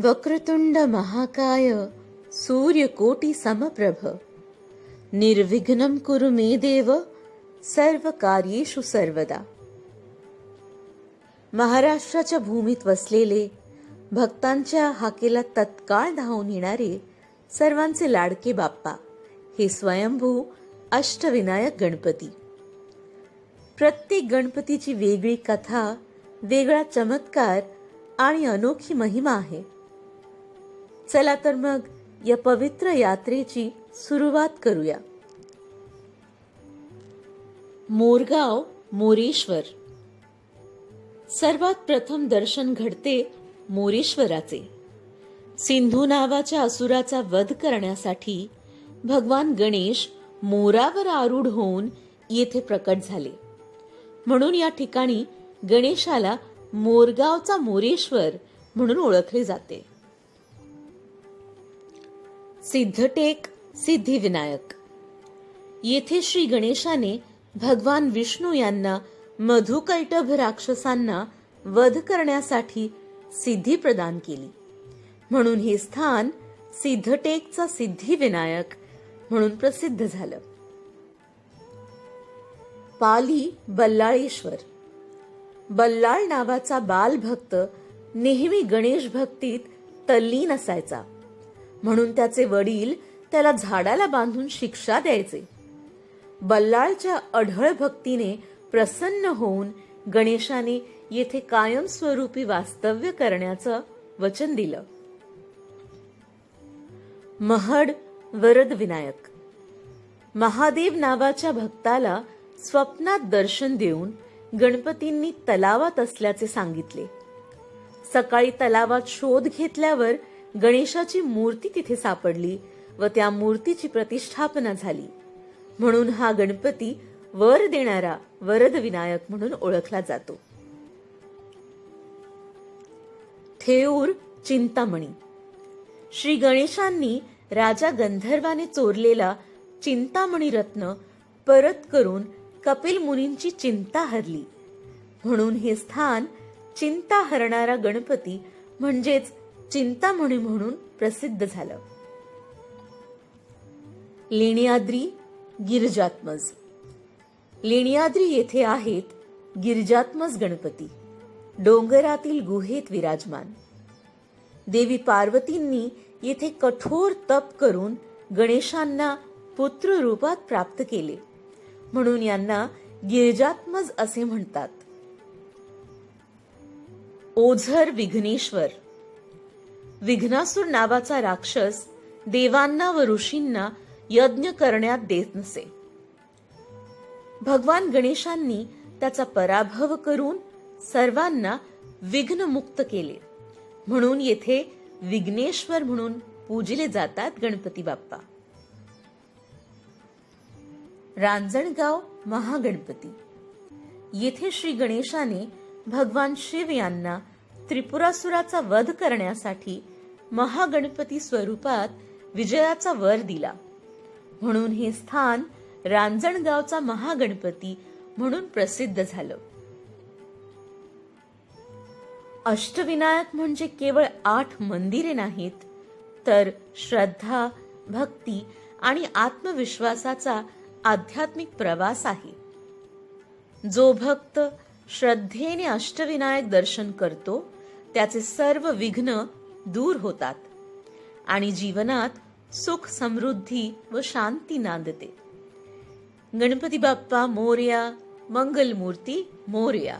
वक्रतुंड महाकाय सूर्यकोटी समप्रभ निर्विघ्नं कुरु मे देव सर्व कार्येषु सर्वदा. महाराष्ट्राच्या भूमीत वसलेले, भक्तांच्या हाकेला तत्काळ धावून येणारे सर्वांचे लाडके बाप्पा हे स्वयंभू अष्टविनायक गणपती. प्रत्येक गणपतीची वेगळी कथा, वेगळा चमत्कार आणि अनोखी महिमा आहे. चला तर मग या पवित्र यात्रेची सुरुवात करूया. मोरगाव मोरेश्वर. सर्वात प्रथम दर्शन घडते मोरेश्वराचे. सिंधू नावाच्या असुराचा वध करण्यासाठी भगवान गणेश मोरावर आरूढ होऊन येथे प्रकट झाले. म्हणून या ठिकाणी गणेशाला मोरगावचा मोरेश्वर म्हणून ओळखले जाते. सिद्धटेक सिद्धिविनायक. येथे श्री गणेशाने भगवान विष्णू यांना मधुकैटभ राक्षसांना वध करण्यासाठी सिद्धी प्रदान केली. म्हणून हे स्थान सिद्धटेकचा सिद्धिविनायक म्हणून प्रसिद्ध झालं. पाली बल्लाळेश्वर. बल्लाळ नावाचा बालभक्त नेहमी गणेश भक्तीत तल्लीन असायचा. म्हणून त्याचे वडील त्याला झाडाला बांधून शिक्षा द्यायचे. बल्लाळच्या अढळ भक्तीने प्रसन्न होऊन गणेशाने येथे कायमस्वरूपी वास्तव्य करण्याचं वचन दिलं. महड वरद विनायक. महादेव नावाच्या भक्ताला स्वप्नात दर्शन देऊन गणपतींनी तलावात असल्याचे सांगितले. सकाळी तलावात शोध घेतल्यावर गणेशाची मूर्ती तिथे सापडली व त्या मूर्तीची प्रतिष्ठापना झाली. म्हणून हा गणपती वर देणारा वरद विनायक म्हणून ओळखला जातो. थेऊर चिंतामणी. श्री गणेशांनी राजा गंधर्वाने चोरलेला चिंतामणी रत्न परत करून कपिल मुनींची चिंता हरली. म्हणून हे स्थान चिंता हरणारा गणपती म्हणजेच चिंतामणी म्हणून प्रसिद्ध झालं. लेण्याद्री गिरिजात्मज. लेण्याद्री येथे आहेत गिरिजात्मज गणपती, डोंगरातील गुहेत विराजमान. देवी पार्वतींनी येथे कठोर तप करून गणेशांना पुत्र रूपात प्राप्त केले. म्हणून यांना गिरिजात्मज असे म्हणतात. ओझर विघ्नेश्वर. विघ्नासूर नावाचा राक्षस देवांना व ऋषींना यज्ञ करण्यात देत नसे. भगवान गणेशांनी त्याचा पराभव करून सर्वांना विघ्नमुक्त केले. म्हणून येथे विघ्नेश्वर म्हणून पूजले जातात गणपती बाप्पा. रांजणगाव महागणपती. येथे श्री गणेशाने भगवान शिव यांना त्रिपुरासुराचा वध करण्यासाठी महागणपती स्वरूपात विजयाचा वर दिला. म्हणून हे स्थान रांजणगावचा महागणपती म्हणून प्रसिद्ध झालं. अष्टविनायक म्हणजे केवळ 8 मंदिरे नाहीत, तर श्रद्धा, भक्ती आणि आत्मविश्वासाचा आध्यात्मिक प्रवास आहे. जो भक्त श्रद्धेने अष्टविनायक दर्शन करतो त्याचे सर्व विघ्न दूर होतात आणि जीवनात सुख, समृद्धी व शांती नांदते. गणपती बाप्पा मोरया. मंगलमूर्ती मोरया.